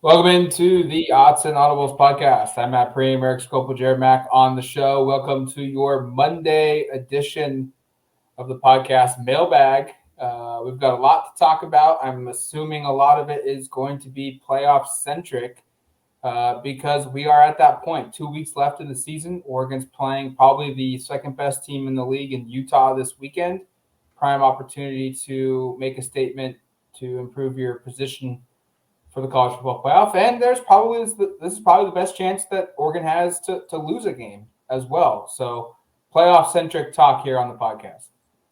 Welcome into the Autzen Audibles Podcast. I'm Matt Prehm, Erik Skopil, Jared Mack on the show. Welcome to your Monday edition of the podcast Mailbag. We've got a lot to talk about. I'm assuming a lot of it is going to be playoff centric because we are at that point. 2 weeks left in the season. Oregon's playing probably the second best team in the league in Utah this weekend. Prime opportunity to make a statement to improve your position for the college football playoff, and this is probably the best chance that Oregon has to lose a game as well. So, playoff centric talk here on the podcast.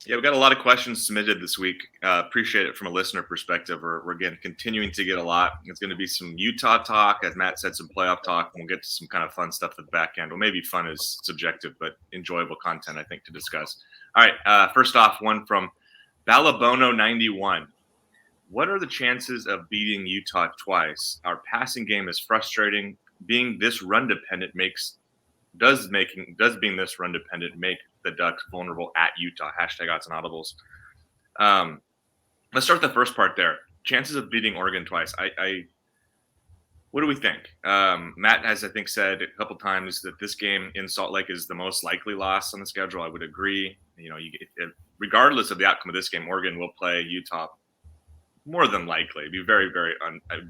Yeah, we've got a lot of questions submitted this week. Appreciate it from a listener perspective. We're again continuing to get a lot. It's going to be some Utah talk, as Matt said, some playoff talk. We'll get to some kind of fun stuff at the back end. Well, maybe fun is subjective, but enjoyable content, I think, to discuss. All right, first off, one from Balabono91. What are the chances of beating Utah twice? Our passing game is frustrating. Being this run dependent does being this run dependent make the Ducks vulnerable at Utah? Hashtag Autzen Audibles. Let's start with the first part there. Chances of beating Oregon twice. What do we think? Matt has, I think, said a couple times that this game in Salt Lake is the most likely loss on the schedule. I would agree. Regardless of the outcome of this game, Oregon will play Utah more than likely. It'd be very, very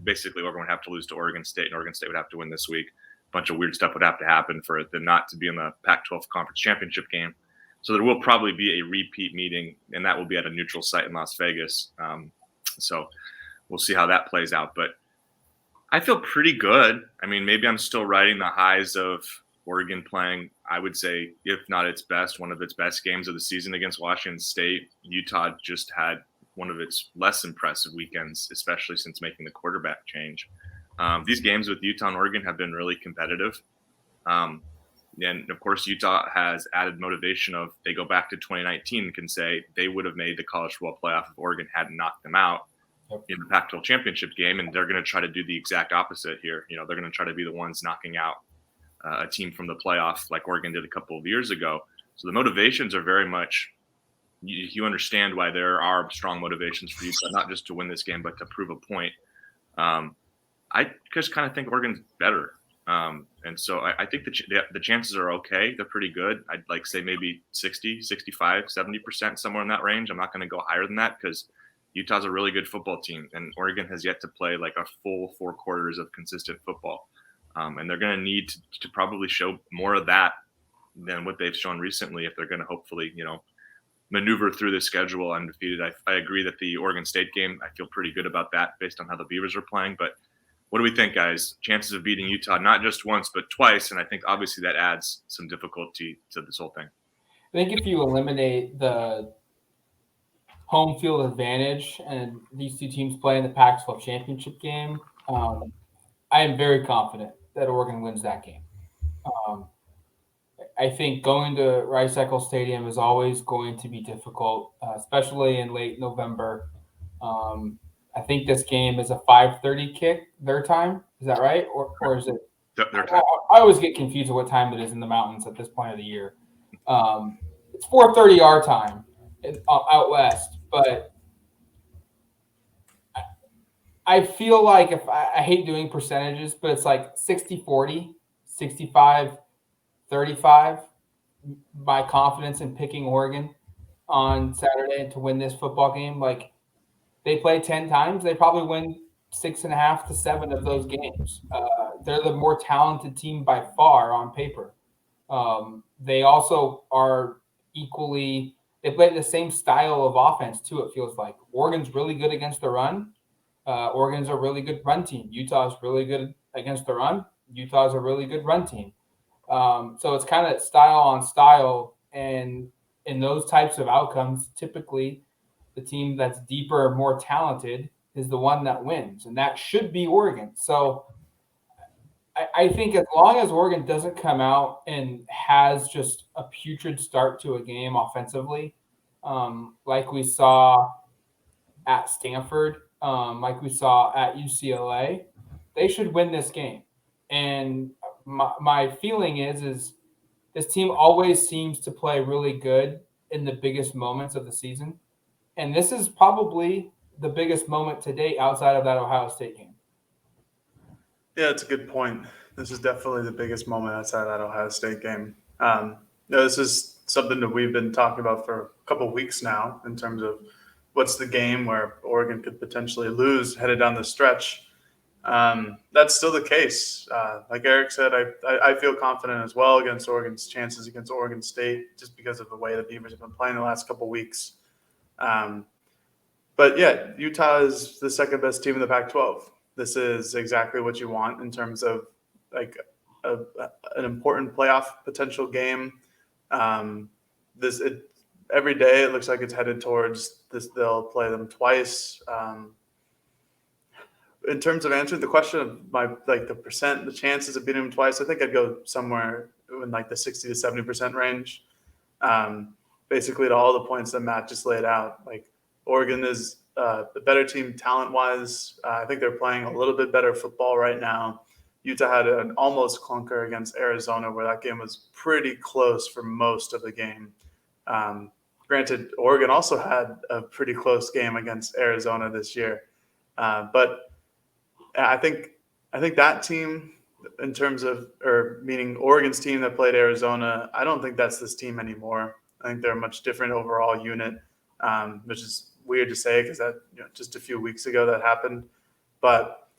basically Oregon would have to lose to Oregon State, and Oregon State would have to win this week. A bunch of weird stuff would have to happen for it not to be in the Pac-12 conference championship game. So there will probably be a repeat meeting, and that will be at a neutral site in Las Vegas. So we'll see how that plays out. But I feel pretty good. I mean, maybe I'm still riding the highs of Oregon playing, I would say, if not its best, one of its best games of the season against Washington State. Utah just had one of its less impressive weekends, especially since making the quarterback change. These games with Utah and Oregon have been really competitive. And, of course, Utah has added motivation of they go back to 2019 and can say they would have made the college football playoff if Oregon hadn't knocked them out in the Pac-12 championship game, and they're going to try to do the exact opposite here. They're going to try to be the ones knocking out a team from the playoff like Oregon did a couple of years ago. So the motivations are very much you understand why there are strong motivations for Utah, not just to win this game, but to prove a point. I just kind of think Oregon's better. And so I think the chances are okay. They're pretty good. I'd like say maybe 60, 65, 70%, somewhere in that range. I'm not going to go higher than that because Utah's a really good football team, and Oregon has yet to play like a full 4 quarters of consistent football. And they're going to need to probably show more of that than what they've shown recently if they're going to hopefully, maneuver through the schedule undefeated. I agree that the Oregon State game, I feel pretty good about that based on how the Beavers are playing. But what do we think, guys? Chances of beating Utah, not just once, but twice. And I think obviously that adds some difficulty to this whole thing. I think if you eliminate the home field advantage and these two teams play in the Pac-12 championship game, I am very confident that Oregon wins that game. I think going to Rice-Eccles Stadium is always going to be difficult, especially in late November. I think this game is a 5:30 kick their time. Is that right? Or is it their time? I always get confused with what time it is in the mountains at this point of the year. It's 4:30 our time out west, but I feel like if I hate doing percentages, but it's like 60-40, 65-35. My confidence in picking Oregon on Saturday to win this football game, like they play 10 times, they probably win 6.5 to 7 of those games. They're the more talented team by far on paper. They also are equally – they play the same style of offense too, it feels like. Oregon's really good against the run. Oregon's a really good run team. Utah's really good against the run. Utah's a really good run team. So it's kind of style on style. And in those types of outcomes, typically the team that's deeper, more talented is the one that wins. And that should be Oregon. So I think as long as Oregon doesn't come out and has just a putrid start to a game offensively, like we saw at Stanford, like we saw at UCLA, they should win this game. And my feeling is this team always seems to play really good in the biggest moments of the season. And this is probably the biggest moment to date outside of that Ohio State game. Yeah, it's a good point. This is definitely the biggest moment outside that Ohio State game. This is something that we've been talking about for a couple of weeks now in terms of what's the game where Oregon could potentially lose headed down the stretch. That's still the case. Like Erik said, I feel confident as well against Oregon's chances against Oregon State just because of the way the Beavers have been playing the last couple of weeks. But yeah, Utah is the second best team in the Pac-12. This is exactly what you want in terms of like an important playoff potential game. Every day it looks like it's headed towards this. They'll play them twice. In terms of answering the question of the chances of beating them twice, I think I'd go somewhere in like the 60 to 70% range. Basically, to all the points that Matt just laid out, like Oregon is the better team talent-wise. I think they're playing a little bit better football right now. Utah had an almost clunker against Arizona where that game was pretty close for most of the game. Granted, Oregon also had a pretty close game against Arizona this year. But I think that team, in terms of, or meaning Oregon's team that played Arizona, I don't think that's this team anymore. I think they're a much different overall unit, which is weird to say because that just a few weeks ago that happened. But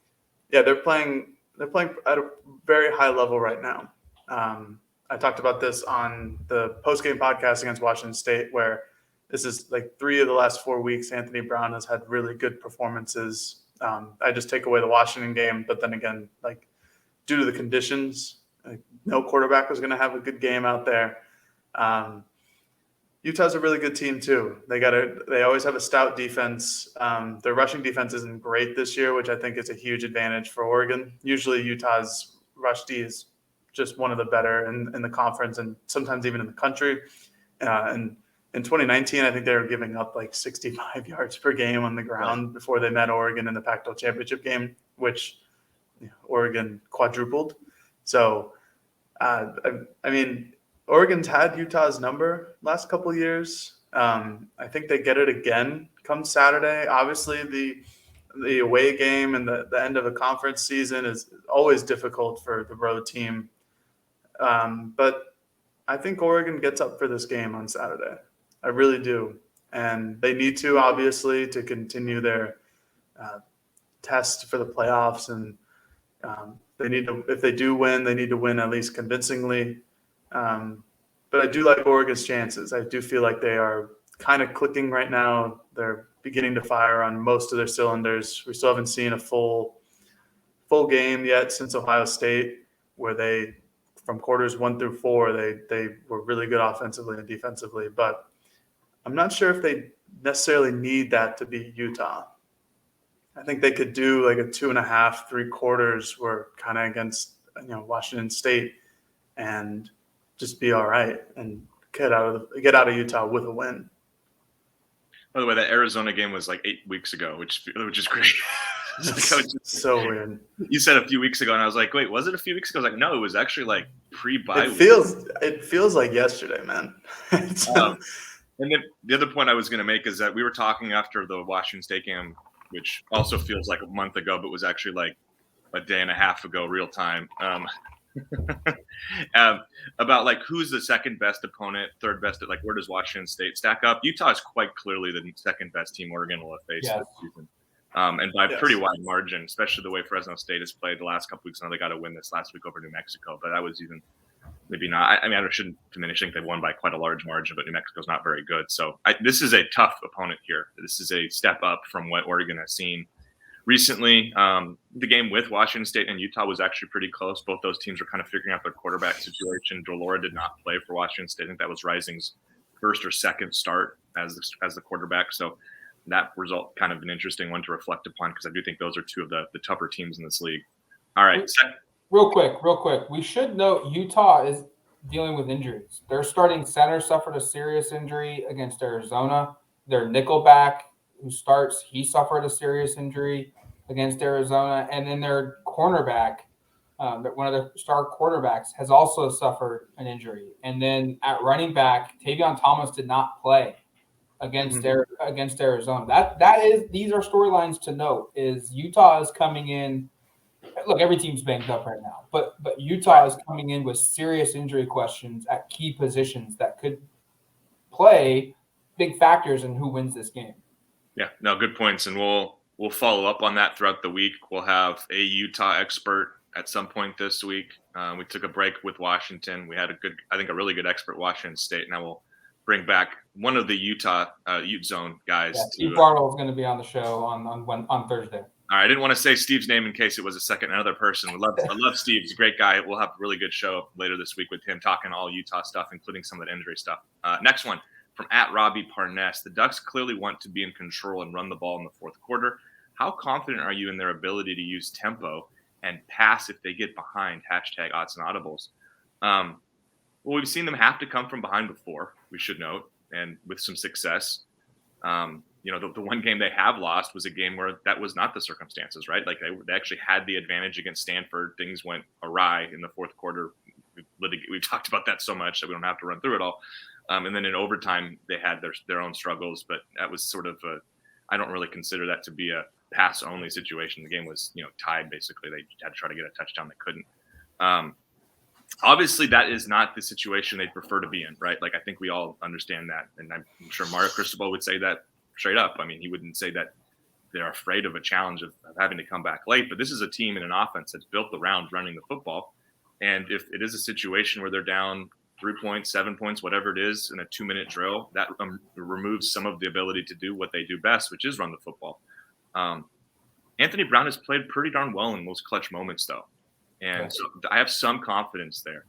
yeah, they're playing at a very high level right now. I talked about this on the post-game podcast against Washington State, where this is like 3 of the last 4 weeks. Anthony Brown has had really good performances. I just take away the Washington game, but then again, like due to the conditions, no quarterback was going to have a good game out there. Utah's a really good team too. They always have a stout defense. Their rushing defense isn't great this year, which I think is a huge advantage for Oregon. Usually Utah's rush D is just one of the better in the conference and sometimes even in the country. And in 2019, I think they were giving up like 65 yards per game on the ground before they met Oregon in the Pac-12 championship game, which Oregon quadrupled. So, I mean, Oregon's had Utah's number last couple of years. I think they get it again come Saturday. Obviously, the away game and the end of a conference season is always difficult for the road team. But I think Oregon gets up for this game on Saturday. I really do. And they need to, obviously, to continue their test for the playoffs. And they need to, if they do win, they need to win at least convincingly. But I do like Oregon's chances. I do feel like they are kind of clicking right now. They're beginning to fire on most of their cylinders. We still haven't seen a full game yet since Ohio State, where they, from quarters 1 through 4, they were really good offensively and defensively. But I'm not sure if they necessarily need that to beat Utah. I think they could do like a 2.5, 3 quarters where kind of against Washington State and just be all right and get out of Utah with a win. By the way, that Arizona game was like 8 weeks ago, which is great. So weird. You said a few weeks ago, and I was like, wait, was it a few weeks ago? I was like, no, it was actually like pre-bye. It feels like yesterday, man. And then the other point I was going to make is that we were talking after the Washington State game, which also feels like a month ago, but was actually like a day and a half ago, real time. About like who's the second best opponent, third best, like where does Washington State stack up? Utah is quite clearly the second best team Oregon will have faced this season, and by a pretty wide margin, especially the way Fresno State has played the last couple weeks. I know they got to win this last week over New Mexico, but that was even maybe not. I mean, I shouldn't diminish. I think they won by quite a large margin, but New Mexico's not very good. So this is a tough opponent here. This is a step up from what Oregon has seen recently. The game with Washington State and Utah was actually pretty close. Both those teams were kind of figuring out their quarterback situation. Delora did not play for Washington State. I think that was Rising's first or second start as the quarterback. So that result kind of an interesting one to reflect upon because I do think those are two of the tougher teams in this league. All right. Real quick. We should note Utah is dealing with injuries. Their starting center suffered a serious injury against Arizona. Their nickelback who starts, he suffered a serious injury against Arizona. And then their cornerback, one of the star quarterbacks, has also suffered an injury. And then at running back, Tavion Thomas did not play against Arizona. These are storylines to note. Is Utah is coming in look, every team's banged up right now, but Utah is coming in with serious injury questions at key positions that could play big factors in who wins this game. Yeah, no, good points, and we'll follow up on that throughout the week. We'll have a Utah expert at some point this week. We took a break with Washington. We had a really good expert, Washington State. Now we'll bring back one of the Utah Ute Zone guys. Yeah, Steve Bartle is going to be on the show on Thursday. All right, I didn't want to say Steve's name in case it was another person. I love Steve. He's a great guy. We'll have a really good show later this week with him talking all Utah stuff, including some of the injury stuff. Next one from @Robbie_Parness. The Ducks clearly want to be in control and run the ball in the fourth quarter. How confident are you in their ability to use tempo and pass if they get behind? #Autzen Audibles. Well, we've seen them have to come from behind before, we should note, and with some success. The one game they have lost was a game where that was not the circumstances, right? Like they actually had the advantage against Stanford. Things went awry in the fourth quarter. We've talked about that so much that we don't have to run through it all. And then in overtime, they had their own struggles, but that was sort of I don't really consider that to be a pass-only situation. The game was, tied basically. They had to try to get a touchdown. They couldn't. Obviously, that is not the situation they'd prefer to be in, right? Like I think we all understand that, and I'm sure Mario Cristobal would say that straight up. I mean, he wouldn't say that they're afraid of a challenge of having to come back late, but this is a team in an offense that's built around running the football. And if it is a situation where they're down 3 points, 7 points, whatever it is in a 2-minute drill, that removes some of the ability to do what they do best, which is run the football. Anthony Brown has played pretty darn well in those clutch moments, though. And so I have some confidence there.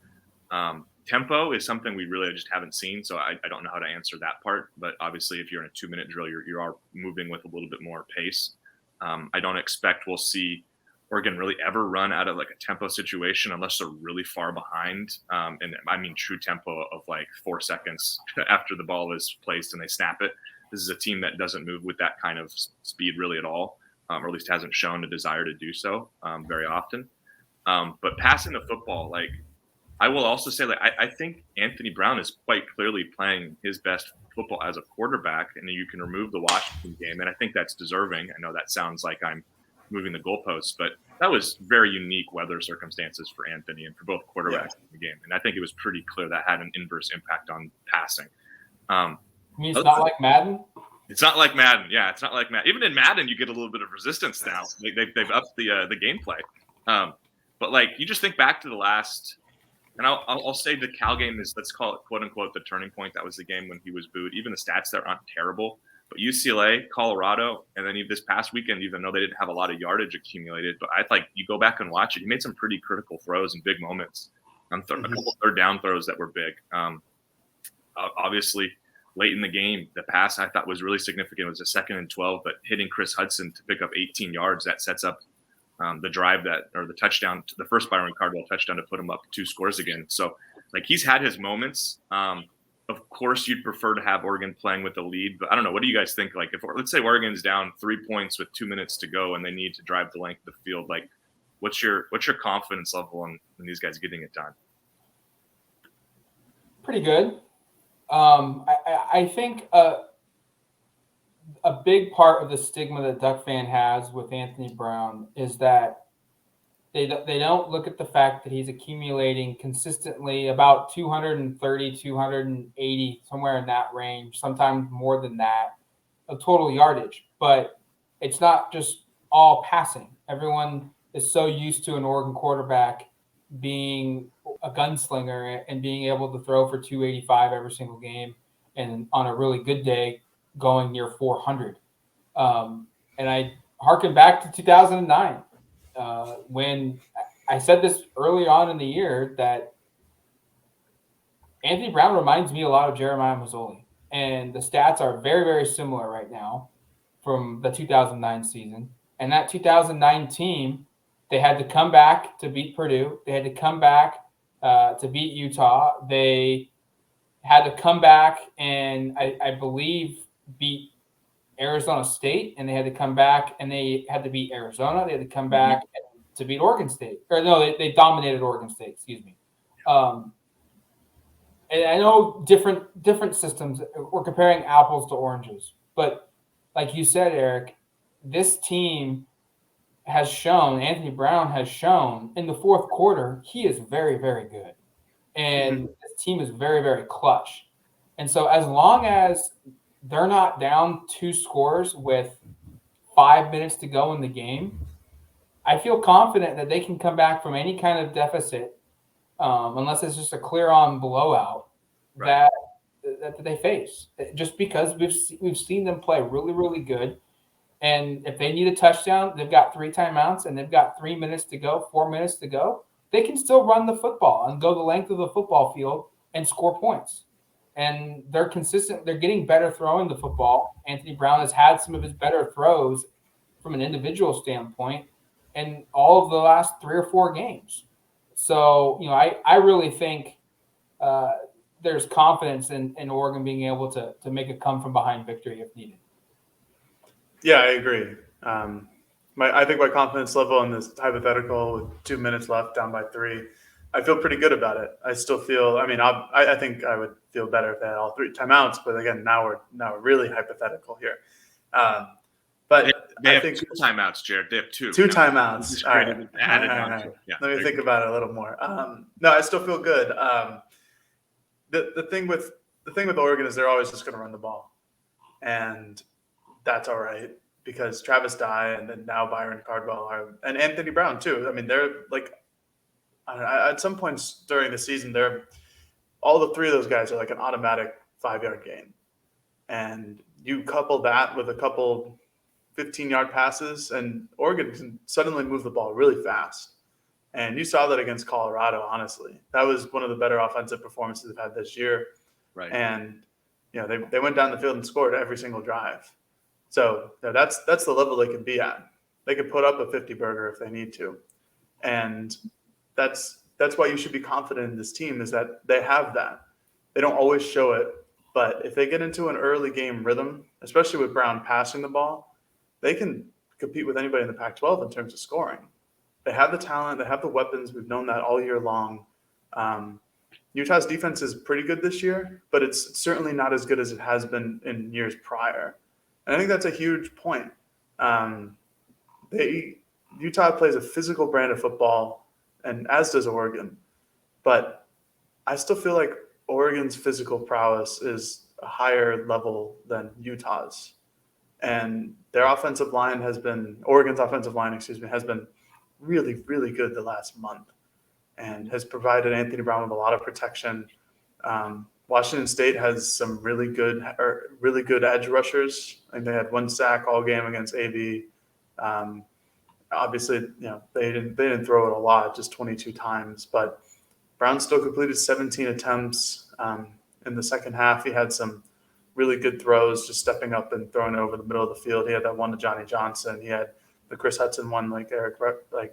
Tempo is something we really just haven't seen, so I don't know how to answer that part. But obviously, if you're in a 2-minute drill, you are moving with a little bit more pace. I don't expect we'll see Oregon really ever run out of like a tempo situation unless they're really far behind. And I mean true tempo of like 4 seconds after the ball is placed and they snap it. This is a team that doesn't move with that kind of speed really at all, or at least hasn't shown a desire to do so very often. But passing the football, like I will also say, like I think Anthony Brown is quite clearly playing his best football as a quarterback, and you can remove the Washington game, and I think that's deserving. I know that sounds like I'm moving the goalposts, but that was very unique weather circumstances for Anthony and for both quarterbacks in the game, and I think it was pretty clear that had an inverse impact on passing. I mean, it's not like Madden? It's not like Madden. Yeah, it's not like Madden. Even in Madden, you get a little bit of resistance now. They've upped the gameplay. But like you just think back to the last, and I'll say the Cal game is, let's call it quote unquote the turning point. That was the game when he was booed. Even the stats there aren't terrible, but UCLA, Colorado, and then this past weekend, even though they didn't have a lot of yardage accumulated, but I like you go back and watch it. He made some pretty critical throws and big moments on a couple third down throws that were big. Obviously, late in the game, the pass I thought was really significant. It was a 2nd and 12, but hitting Chris Hudson to pick up 18 yards, that sets up the drive the touchdown, the first Byron Cardwell touchdown to put him up 2 scores again. So like he's had his moments. Of course you'd prefer to have Oregon playing with the lead, but I don't know. What do you guys think? Like if let's say Oregon's down 3 points with 2 minutes to go and they need to drive the length of the field, like what's your confidence level in these guys getting it done? Pretty good. I think a big part of the stigma that Duck fan has with Anthony Brown is that they don't look at the fact that he's accumulating consistently about 230, 280, somewhere in that range, sometimes more than that, of total yardage. But it's not just all passing. Everyone is so used to an Oregon quarterback being a gunslinger and being able to throw for 285 every single game, and on a really good day going near 400. And I harken back to 2009 when I said this early on in the year that Anthony Brown reminds me a lot of Jeremiah Masoli, and the stats are very, very similar right now from the 2009 season. And that 2009 team, they had to come back to beat Purdue. They had to come back to beat Utah. They had to come back and I believe beat Arizona State, and they had to come back and they had to beat Arizona. They had to come back to beat Oregon State. Or no, they dominated Oregon State, excuse me. And I know different systems. We're comparing apples to oranges. But like you said, Erik, this team Anthony Brown has shown in the fourth quarter, he is very, very good. And this team is very, very clutch. And so as long as they're not down 2 scores with 5 minutes to go in the game, I feel confident that they can come back from any kind of deficit, unless it's just a clear-on blowout that they face. Just because we've seen them play really, really good. And if they need a touchdown, they've got 3 timeouts and they've got 3 minutes to go, 4 minutes to go. They can still run the football and go the length of the football field and score points. And they're consistent. They're getting better throwing the football. Anthony Brown has had some of his better throws from an individual standpoint in all of the last 3 or 4 games. So, I really think there's confidence in Oregon being able to make a come from behind victory if needed. Yeah, I agree. I think my confidence level in this hypothetical with 2 minutes left, down by 3, I feel pretty good about it. I still feel. I think I would feel better if they had all 3 timeouts. But again, now we're really hypothetical here. But I think 2 timeouts, Jared. They have 2. 2 timeouts. All right. Yeah, let me think about it a little more. No, I still feel good. The thing with Oregon is they're always just going to run the ball, and that's all right because Travis Dye and then now Byron Cardwell and Anthony Brown too. I mean, they're like, I don't know, at some points during the season, all the 3 of those guys are like an automatic 5-yard gain, and you couple that with a couple 15-yard passes, and Oregon can suddenly move the ball really fast. And you saw that against Colorado. Honestly, that was one of the better offensive performances they've had this year. Right. And they went down the field and scored every single drive. So that's the level they can be at. They could put up a 50-burger if they need to, and that's why you should be confident in this team is that they have that. They don't always show it, but if they get into an early game rhythm, especially with Brown passing the ball, they can compete with anybody in the Pac-12 in terms of scoring. They have the talent. They have the weapons. We've known that all year long. Utah's defense is pretty good this year, but it's certainly not as good as it has been in years prior. And I think that's a huge point. Utah plays a physical brand of football, and as does Oregon. But I still feel like Oregon's physical prowess is a higher level than Utah's. And Oregon's offensive line has been really, really good the last month and has provided Anthony Brown with a lot of protection. Washington State has some really good edge rushers. I think they had 1 sack all game against AB. Obviously, they didn't throw it a lot, just 22 times. But Brown still completed 17 attempts in the second half. He had some really good throws, just stepping up and throwing it over the middle of the field. He had that one to Johnny Johnson. He had the Chris Hudson one, like Erik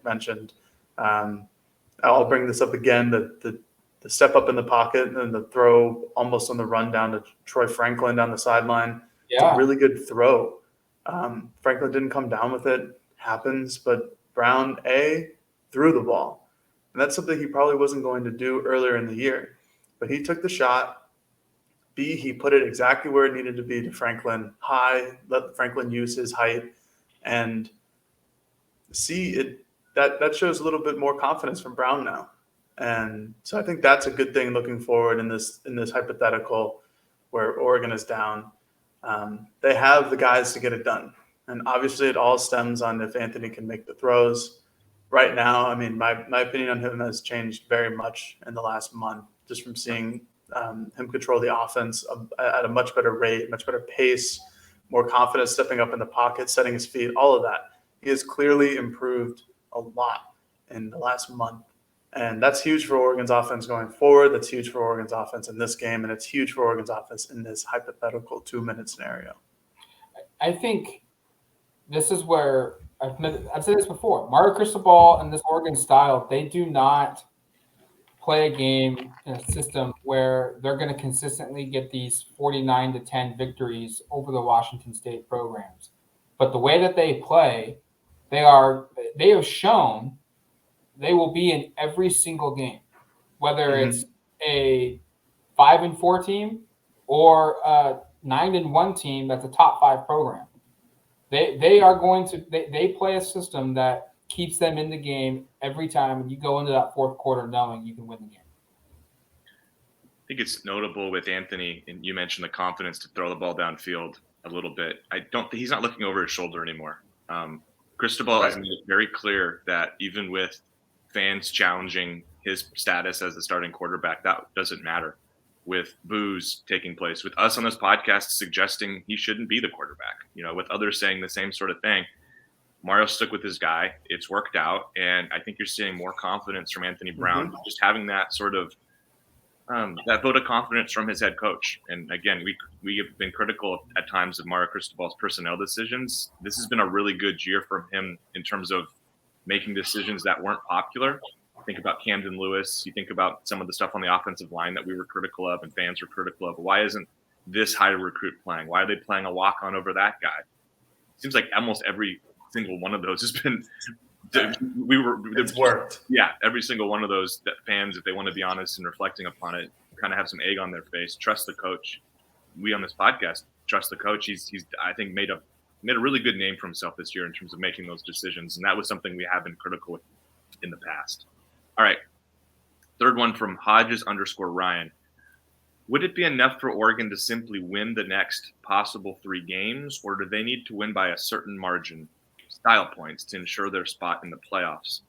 mentioned. I'll bring this up again: the step up in the pocket and the throw almost on the run down to Troy Franklin down the sideline. Yeah. It's a really good throw. Franklin didn't come down with it. Happens, but Brown threw the ball, and that's something he probably wasn't going to do earlier in the year. But he took the shot. B, he put it exactly where it needed to be to Franklin. High, let Franklin use his height, and C, that shows a little bit more confidence from Brown now. And so I think that's a good thing looking forward in this hypothetical where Oregon is down. They have the guys to get it done. And obviously it all stems on if Anthony can make the throws. Right now, I mean, my opinion on him has changed very much in the last month, just from seeing him control the offense at a much better rate, much better pace, more confidence stepping up in the pocket, setting his feet, all of that. He has clearly improved a lot in the last month. And that's huge for Oregon's offense going forward. That's huge for Oregon's offense in this game. And it's huge for Oregon's offense in this hypothetical 2-minute scenario. I think this is where I've said this before. Mario Cristobal and this Oregon style, they do not play a game in a system where they're going to consistently get these 49-10 victories over the Washington State programs. But the way that they play, they have shown they will be in every single game, whether it's a 5-4 team or a 9-1 team that's a top 5 program. They are going to they play a system that keeps them in the game every time, and you go into that fourth quarter knowing you can win the game. I think it's notable with Anthony, and you mentioned the confidence to throw the ball downfield a little bit. I don't think he's not looking over his shoulder anymore. Cristobal has made it very clear that even with fans challenging his status as the starting quarterback, that doesn't matter. With boos taking place, with us on this podcast suggesting he shouldn't be the quarterback, with others saying the same sort of thing, Mario stuck with his guy. It's worked out, and I think you're seeing more confidence from Anthony Brown, just having that sort of that vote of confidence from his head coach. And again, we have been critical at times of Mario Cristobal's personnel decisions. This has been a really good year from him in terms of making decisions that weren't popular. Think about Camden Lewis. You think about some of the stuff on the offensive line that we were critical of and fans were critical of. Why isn't this high recruit playing? Why are they playing a walk-on over that guy? It seems like almost every single one of those has been it's worked. Yeah, every single one of those that fans, if they want to be honest and reflecting upon it, kind of have some egg on their face. Trust the coach. We on this podcast trust the coach. He's I think made a really good name for himself this year in terms of making those decisions, and that was something we have been critical with in the past. All right, third one from Hodges_Ryan. Would it be enough for Oregon to simply win the next possible 3 games, or do they need to win by a certain margin, style points, to ensure their spot in the playoffs?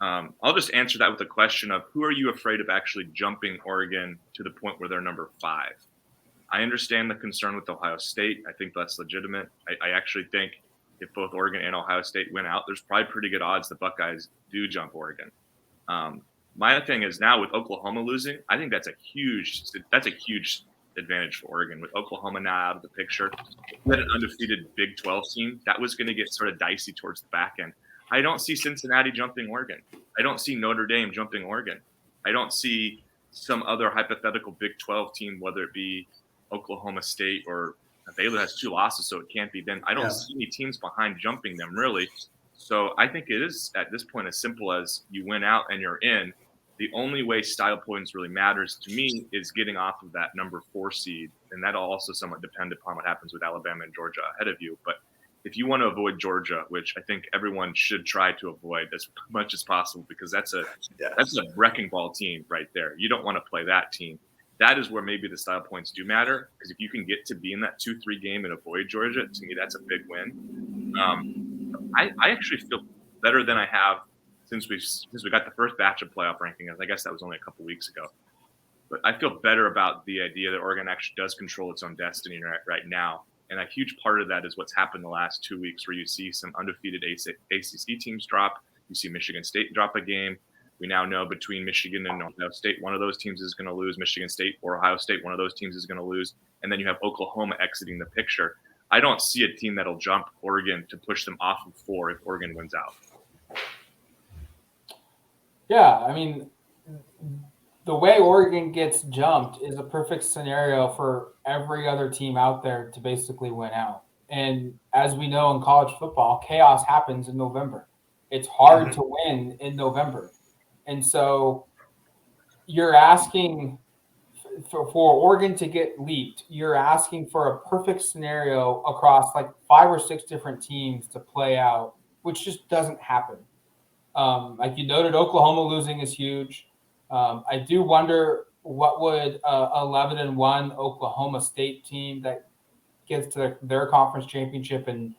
I'll just answer that with a question of who are you afraid of actually jumping Oregon to the point where they're number 5? I understand the concern with Ohio State. I think that's legitimate. I actually think if both Oregon and Ohio State win out, there's probably pretty good odds the Buckeyes do jump Oregon. My thing is now with Oklahoma losing, I think that's a huge advantage for Oregon. With Oklahoma now out of the picture, with an undefeated Big 12 team, that was going to get sort of dicey towards the back end. I don't see Cincinnati jumping Oregon. I don't see Notre Dame jumping Oregon. I don't see some other hypothetical Big 12 team, whether it be Oklahoma State or Baylor has 2 losses, so it can't be them. I don't see any teams behind jumping them, really. So I think it is, at this point, as simple as you win out and you're in. The only way style points really matters to me is getting off of that number 4 seed, and that'll also somewhat depend upon what happens with Alabama and Georgia ahead of you. But if you want to avoid Georgia, which I think everyone should try to avoid as much as possible, because that's a wrecking ball team right there. You don't want to play that team. That is where maybe the style points do matter, because if you can get to be in that 2-3 game and avoid Georgia, to me that's a big win. I actually feel better than I have since we got the first batch of playoff rankings. I guess that was only a couple weeks ago. But I feel better about the idea that Oregon actually does control its own destiny right now. And a huge part of that is what's happened the last 2 weeks, where you see some undefeated ACC teams drop. You see Michigan State drop a game. We now know between Michigan and Ohio State, one of those teams is going to lose. Michigan State or Ohio State, one of those teams is going to lose. And then you have Oklahoma exiting the picture. I don't see a team that'll jump Oregon to push them off of 4 if Oregon wins out. Yeah, I mean, the way Oregon gets jumped is a perfect scenario for every other team out there to basically win out. And as we know in college football, chaos happens in November. It's hard to win in November. And so you're asking for Oregon to get leaped. You're asking for a perfect scenario across like 5 or 6 different teams to play out, which just doesn't happen. Like you noted, Oklahoma losing is huge. I do wonder what would 11-1 Oklahoma State team that gets to their conference championship and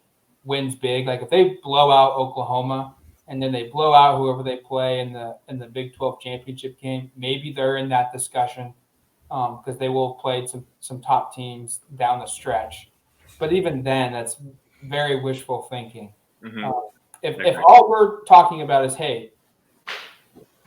wins big. Like if they blow out Oklahoma and then they blow out whoever they play in the Big 12 championship game, maybe they're in that discussion because they will have played some top teams down the stretch. But even then, that's very wishful thinking. Mm-hmm. If all we're talking about is, hey,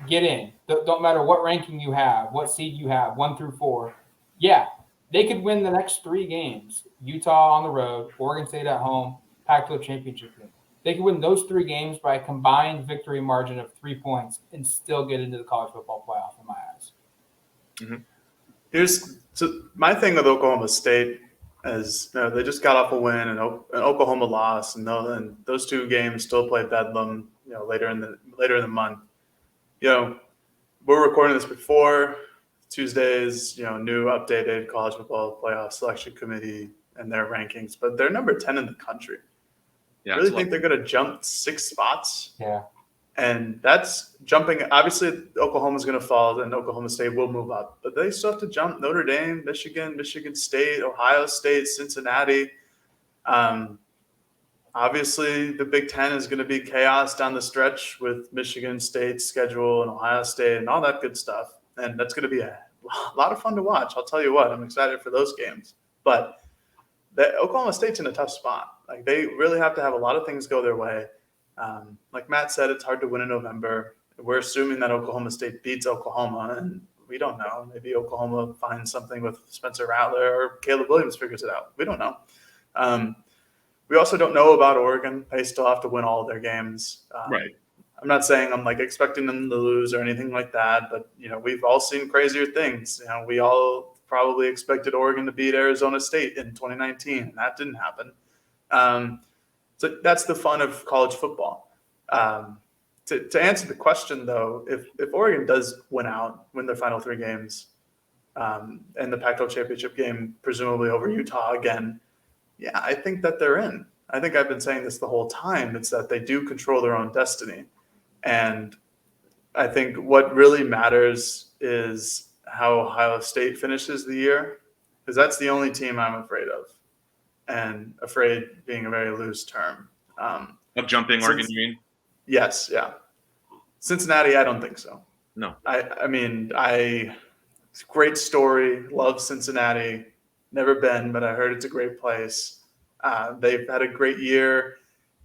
get in, don't matter what ranking you have, what seed you have, 1 through 4, yeah, they could win the next 3 games. Utah on the road, Oregon State at home, Pac-12 championship game. They could win those 3 games by a combined victory margin of 3 points and still get into the college football playoff in my eyes. Mm-hmm. So my thing with Oklahoma State is they just got off a win and Oklahoma lost, and those 2 games still play bedlam. Later in the month. We're recording this before Tuesday's new updated college football playoff selection committee and their rankings, but they're number 10 in the country. Yeah, really think they're going to jump 6 spots. Yeah. And that's jumping. Obviously, Oklahoma's going to fall, and Oklahoma State will move up. But they still have to jump Notre Dame, Michigan State, Ohio State, Cincinnati. Obviously, the Big Ten is going to be chaos down the stretch with Michigan State's schedule and Ohio State and all that good stuff. And that's going to be a lot of fun to watch. I'll tell you what, I'm excited for those games. But Oklahoma State's in a tough spot. Like, they really have to have a lot of things go their way. Like Matt said, it's hard to win in November. We're assuming that Oklahoma State beats Oklahoma, and we don't know. Maybe Oklahoma finds something with Spencer Rattler or Caleb Williams figures it out. We don't know. We also don't know about Oregon. They still have to win all of their games. Right. I'm not saying I'm like expecting them to lose or anything like that, but we've all seen crazier things. We all probably expected Oregon to beat Arizona State in 2019, and that didn't happen. So that's the fun of college football. To answer the question, though, if Oregon does win their final 3 games, and the Pac-12 championship game, presumably over Utah again, yeah, I think that they're in. I think I've been saying this the whole time. It's that they do control their own destiny. And I think what really matters is how Ohio State finishes the year, because that's the only team I'm afraid of. And afraid being a very loose term. Of jumping Oregon, you mean? Yes, yeah. Cincinnati, I don't think so. No. I mean, it's a great story. Love Cincinnati. Never been, but I heard it's a great place. They've had a great year,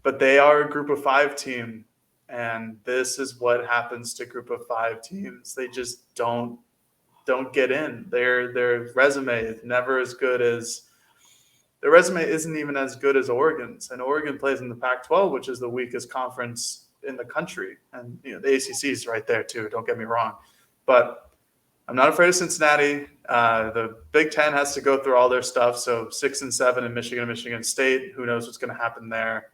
but they are a group of 5 team. And this is what happens to group of 5 teams. They just don't get in. Their resume is never as good as – their resume isn't even as good as Oregon's. And Oregon plays in the Pac-12, which is the weakest conference in the country. And the ACC is right there too, don't get me wrong. But I'm not afraid of Cincinnati. The Big Ten has to go through all their stuff. So 6 and 7 in Michigan and Michigan State. Who knows what's going to happen there?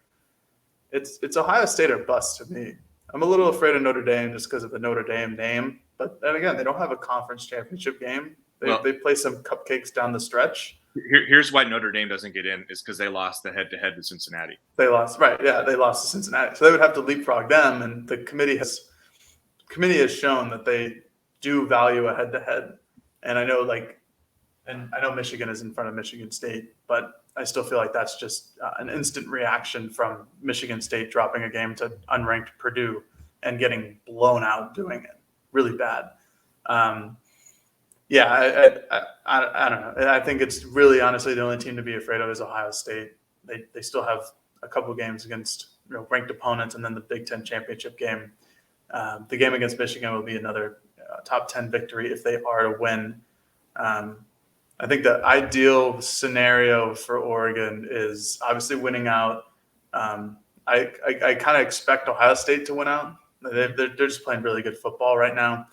It's Ohio State or bust to me. I'm a little afraid of Notre Dame just because of the Notre Dame name. But then again, they don't have a conference championship game. They play some cupcakes down the stretch. Here's why Notre Dame doesn't get in is because they lost the head-to-head to Cincinnati. They lost, right? Yeah, they lost to Cincinnati. So they would have to leapfrog them. And the committee has shown that they do value a head-to-head. And I know Michigan is in front of Michigan State, but I still feel like that's just an instant reaction from Michigan State dropping a game to unranked Purdue and getting blown out doing it really bad. I don't know. I think it's really honestly the only team to be afraid of is Ohio State. They still have a couple games against ranked opponents, and then the Big Ten championship game. The game against Michigan will be another top 10 victory if they are to win. I think the ideal scenario for Oregon is obviously winning out. I kind of expect Ohio State to win out. They're just playing really good football right now.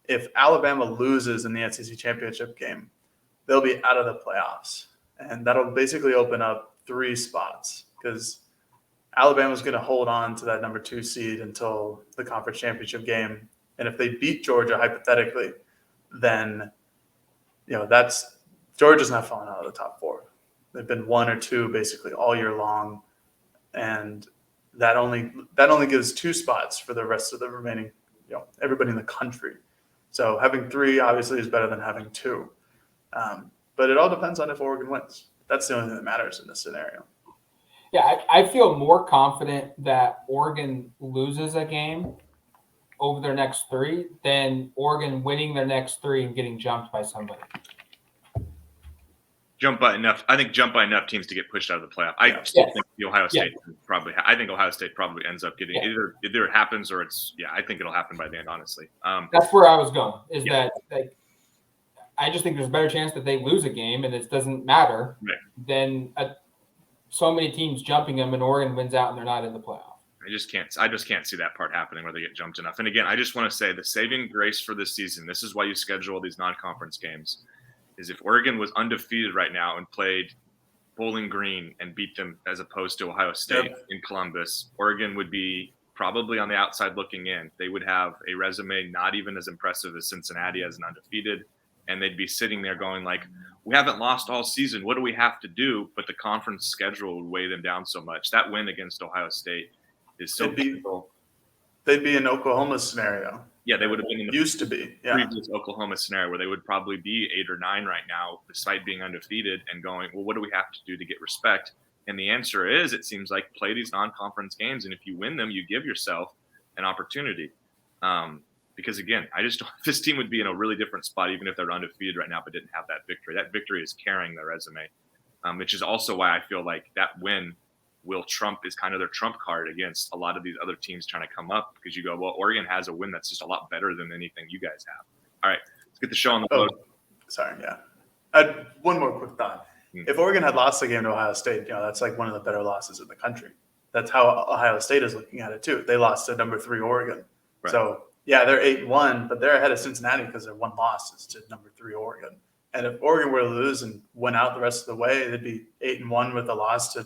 If Alabama loses in the SEC championship game, they'll be out of the playoffs. And that'll basically open up 3 spots because Alabama's going to hold on to that number 2 seed until the conference championship game. And if they beat Georgia, hypothetically, then Georgia's not falling out of the top 4. They've been 1 or 2 basically all year long. And that only gives 2 spots for the rest of the remaining, everybody in the country. So having 3 obviously is better than having 2. But it all depends on if Oregon wins. That's the only thing that matters in this scenario. Yeah, I feel more confident that Oregon loses a game over their next 3 than Oregon winning their next 3 and getting jumped by somebody. I think jump by enough teams to get pushed out of the playoff. I still think the Ohio State probably. I think Ohio State probably ends up getting either it happens or it's. Yeah, I think it'll happen by the end. Honestly, that's where I was going. That I just think there's a better chance that they lose a game and it doesn't matter than so many teams jumping them and Oregon wins out and they're not in the playoff. I just can't see that part happening where they get jumped enough. And again, I just want to say the saving grace for this season. This is why you schedule these non-conference games. Is if Oregon was undefeated right now and played Bowling Green and beat them as opposed to Ohio State in Columbus, Oregon would be probably on the outside looking in. They would have a resume not even as impressive as Cincinnati as an undefeated. and they'd be sitting there going like, we haven't lost all season. What do we have to do? But the conference schedule would weigh them down so much. That win against Ohio State is so critical. They'd be in Oklahoma's scenario. Yeah, they would have been in the used to be previous Oklahoma scenario where they would probably be 8 or 9 right now, despite being undefeated and going, well, what do we have to do to get respect? And the answer is, it seems like, play these non-conference games, and if you win them, you give yourself an opportunity. Because again, I just don't, this team would be in a really different spot even if they're undefeated right now but didn't have that victory. That victory is carrying their resume, which is also why I feel like that win is kind of their trump card against a lot of these other teams trying to come up, because you go, well, Oregon has a win that's just a lot better than anything you guys have. All right, let's get the show on the road. Sorry, yeah. One more quick thought. If Oregon had lost the game to Ohio State, that's like one of the better losses in the country. That's how Ohio State is looking at it too. They lost to number 3 Oregon. Right. So yeah, they're 8-1, but they're ahead of Cincinnati because their one loss is to number 3 Oregon. And if Oregon were to lose and went out the rest of the way, they'd be 8-1 with a loss to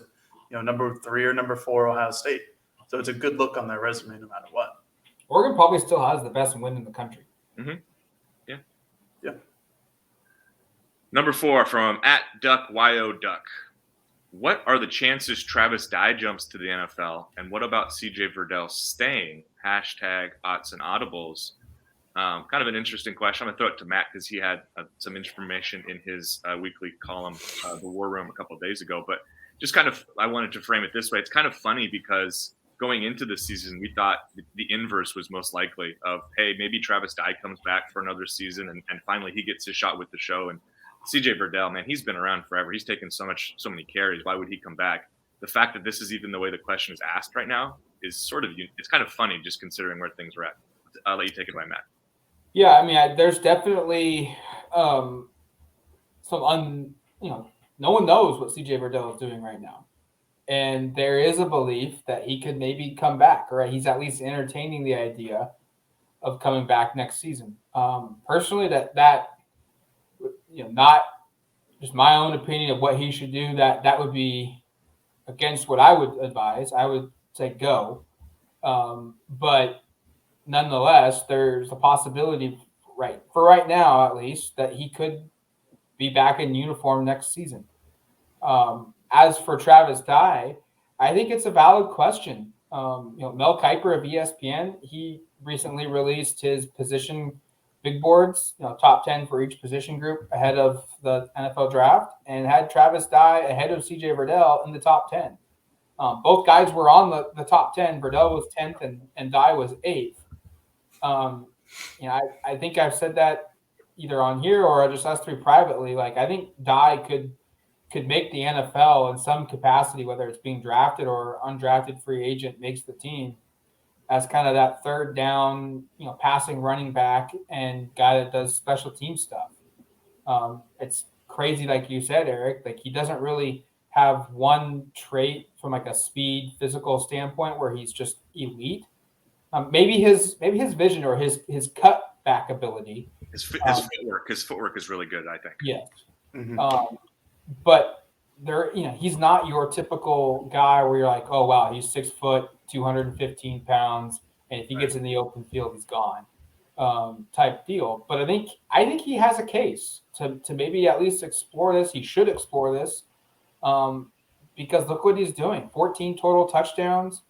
number 3 or number 4 Ohio State. So it's a good look on their resume no matter what. Oregon probably still has the best win in the country. Mm-hmm. Yeah. Number 4 from @DuckYODuck. What are the chances Travis Dye jumps to the NFL? And what about CJ Verdell staying? #Autzen Audibles. Kind of an interesting question. I'm going to throw it to Matt because he had some information in his weekly column, The War Room, a couple of days ago. But just kind of, I wanted to frame it this way. It's kind of funny because going into the season, we thought the inverse was most likely of, hey, maybe Travis Dye comes back for another season and finally he gets his shot with the show. And CJ Verdell, man, he's been around forever. He's taken so many carries. Why would he come back? The fact that this is even the way the question is asked right now is sort of, it's kind of funny just considering where things are at. I'll let you take it away, Matt. Yeah, I mean, there's definitely no one knows what CJ Verdell is doing right now. And there is a belief that he could maybe come back, right? He's at least entertaining the idea of coming back next season. Personally, that not just my own opinion of what he should do, that would be against what I would advise. I would say go. But nonetheless, there's a possibility, for right now at least, that he could be back in uniform next season. As for Travis Dye, I think it's a valid question. Mel Kiper of ESPN, he recently released his position big boards, top 10 for each position group ahead of the NFL draft, and had Travis Dye ahead of CJ Verdell in the top 10. Both guys were on the top 10. Verdell was 10th and Dye was 8th. I think I've said that either on here or just us three privately. Like, I think Dye could make the NFL in some capacity, whether it's being drafted or undrafted free agent, makes the team as kind of that third down, passing running back and guy that does special team stuff. It's crazy, like you said, Erik. Like, he doesn't really have one trait from like a speed, physical standpoint where he's just elite. Maybe his vision or his cutback ability. His footwork is really good, I think. Yeah. Mm-hmm. But he's not your typical guy where you're like, oh wow, he's 6 foot, 215 pounds, and if he gets in the open field, he's gone, type deal. But I think he has a case to maybe at least explore this. He should explore this, because look what he's doing: 14 total touchdowns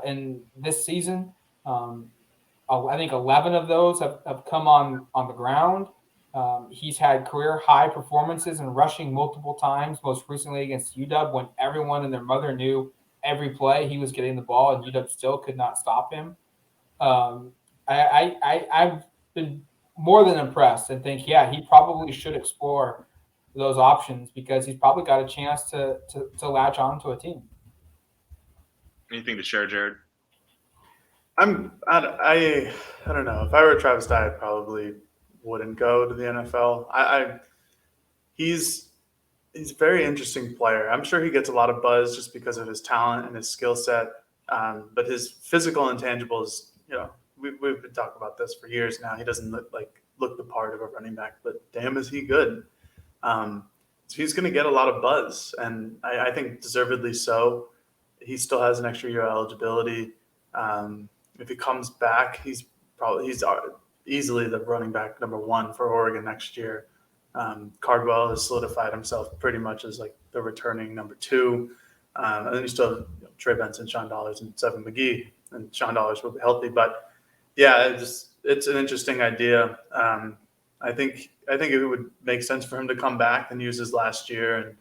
in this season. I think 11 of those have come on the ground. He's had career high performances in rushing multiple times, most recently against UW when everyone and their mother knew every play he was getting the ball and UW still could not stop him. I've been more than impressed and think, yeah, he probably should explore those options because he's probably got a chance to latch on to a team. Anything to share, Jared? I don't know. If I were Travis Dye, I probably wouldn't go to the NFL. He's a very interesting player. I'm sure he gets a lot of buzz just because of his talent and his skill set. But his physical intangibles, we've been talking about this for years now. He doesn't look the part of a running back, but damn, is he good. So he's going to get a lot of buzz, and I think deservedly so. He still has an extra year of eligibility. If he comes back, he's easily the running back number 1 for Oregon next year. Cardwell has solidified himself pretty much as like the returning number 2. And then you still have Trey Benson, Sean Dollars, and Seven McGee, and Sean Dollars will be healthy. But yeah, it's an interesting idea. I think it would make sense for him to come back and use his last year.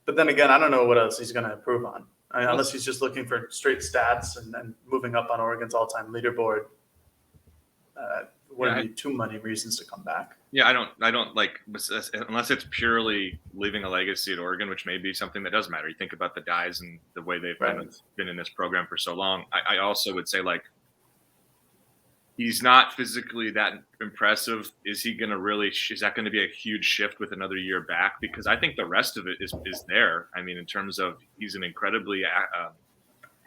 But then again, I don't know what else he's going to improve on. Unless he's just looking for straight stats and moving up on Oregon's all-time leaderboard. Wouldn't be too many reasons to come back. Yeah, I don't like, unless it's purely leaving a legacy at Oregon, which may be something that does matter. You think about the guys and the way they've been in this program for so long. I also would say, like, he's not physically that impressive. Is that going to be a huge shift with another year back? Because I think the rest of it is there. I mean, in terms of he's an incredibly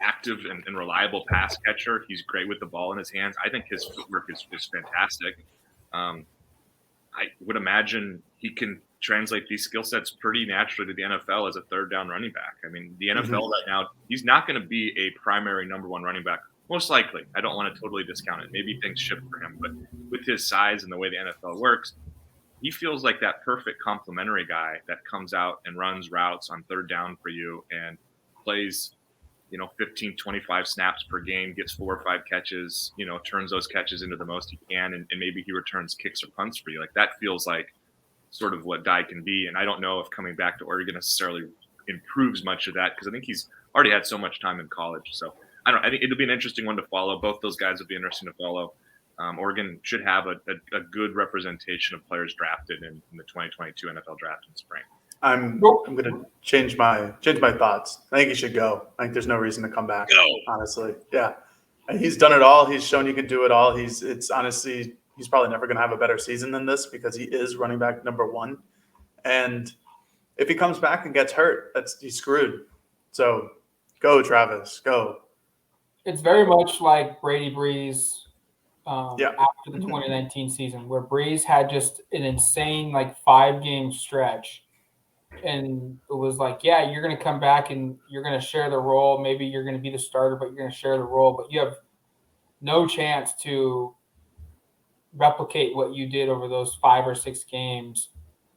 active and reliable pass catcher. He's great with the ball in his hands. I think his footwork is fantastic. I would imagine he can translate these skill sets pretty naturally to the NFL as a third down running back. I mean, the NFL right now, he's not going to be a primary number 1 running back. Most likely. I don't want to totally discount it. Maybe things shift for him, but with his size and the way the NFL works, he feels like that perfect complementary guy that comes out and runs routes on third down for you and plays, 15, 25 snaps per game, gets 4 or 5 catches, turns those catches into the most he can, and maybe he returns kicks or punts for you. Like, that feels like sort of what Dye can be. And I don't know if coming back to Oregon necessarily improves much of that, because I think he's already had so much time in college. So I think it'll be an interesting one to follow. Both those guys will be interesting to follow. Oregon should have a good representation of players drafted in the 2022 NFL draft in spring. I'm going to change my thoughts. I think he should go. I think there's no reason to come back. Honestly, yeah, he's done it all. He's shown he can do it all. He's probably never going to have a better season than this because he is running back number 1. And if he comes back and gets hurt, he's screwed. So go, Travis, go. It's very much like Brady Breeze after the 2019 season, where Breeze had just an insane 5-game stretch. And it was like, yeah, you're going to come back and you're going to share the role. Maybe you're going to be the starter, but you're going to share the role. But you have no chance to replicate what you did over those 5 or 6 games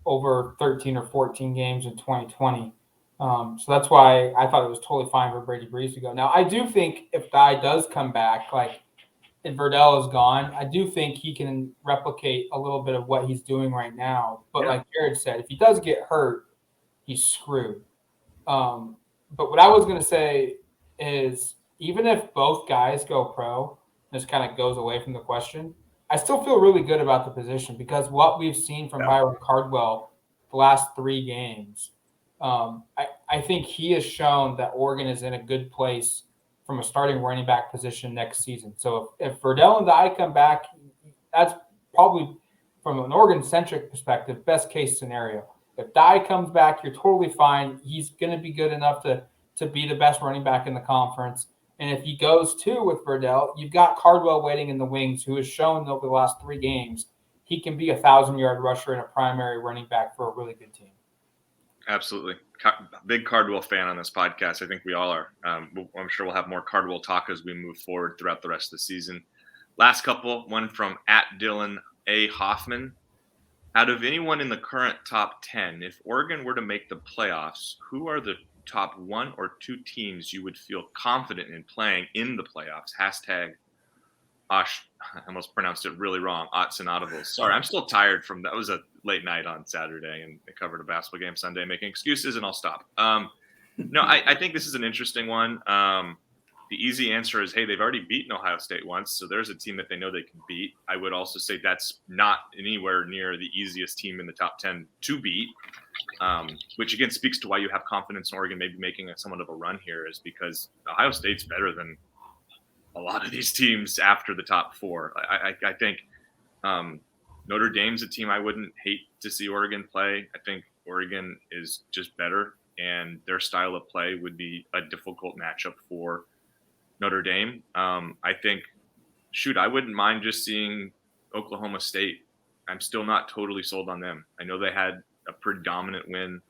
over 13 or 14 games in 2020. So that's why I thought it was totally fine for Brady Breeze to go. Now, I do think if Dye does come back, and Verdell is gone, I do think he can replicate a little bit of what he's doing right now. But like Jared said, if he does get hurt, he's screwed. But what I was going to say is, even if both guys go pro, this kind of goes away from the question, I still feel really good about the position, because what we've seen from Byron Cardwell the last 3 games, I think he has shown that Oregon is in a good place from a starting running back position next season. So if Verdell and Dye come back, that's probably, from an Oregon-centric perspective, best case scenario. If Dye comes back, you're totally fine. He's going to be good enough to be the best running back in the conference. And if he goes too with Verdell, you've got Cardwell waiting in the wings, who has shown over the last 3 games he can be a 1,000-yard rusher and a primary running back for a really good team. Absolutely. Big Cardwell fan on this podcast. I think we all are. I'm sure we'll have more Cardwell talk as we move forward throughout the rest of the season. Last couple, one from @Dylan A. Hoffman. Out of anyone in the current top 10, if Oregon were to make the playoffs, who are the top 1 or 2 teams you would feel confident in playing in the playoffs? I almost pronounced it really wrong. Autzen Audibles. Sorry, I'm still tired from that. Was a late night on Saturday, and I covered a basketball game Sunday, making excuses, and I'll stop. No, I think this is an interesting one. The easy answer is, hey, they've already beaten Ohio State once, so there's a team that they know they can beat. I would also say that's not anywhere near the easiest team in the top 10 to beat, which again speaks to why you have confidence in Oregon maybe making somewhat of a run here, is because Ohio State's better than a lot of these teams after the top 4. I think Notre Dame's a team I wouldn't hate to see Oregon play. I think Oregon is just better, and their style of play would be a difficult matchup for Notre Dame. I think, I wouldn't mind just seeing Oklahoma State. I'm still not totally sold on them. I know they had a pretty dominant win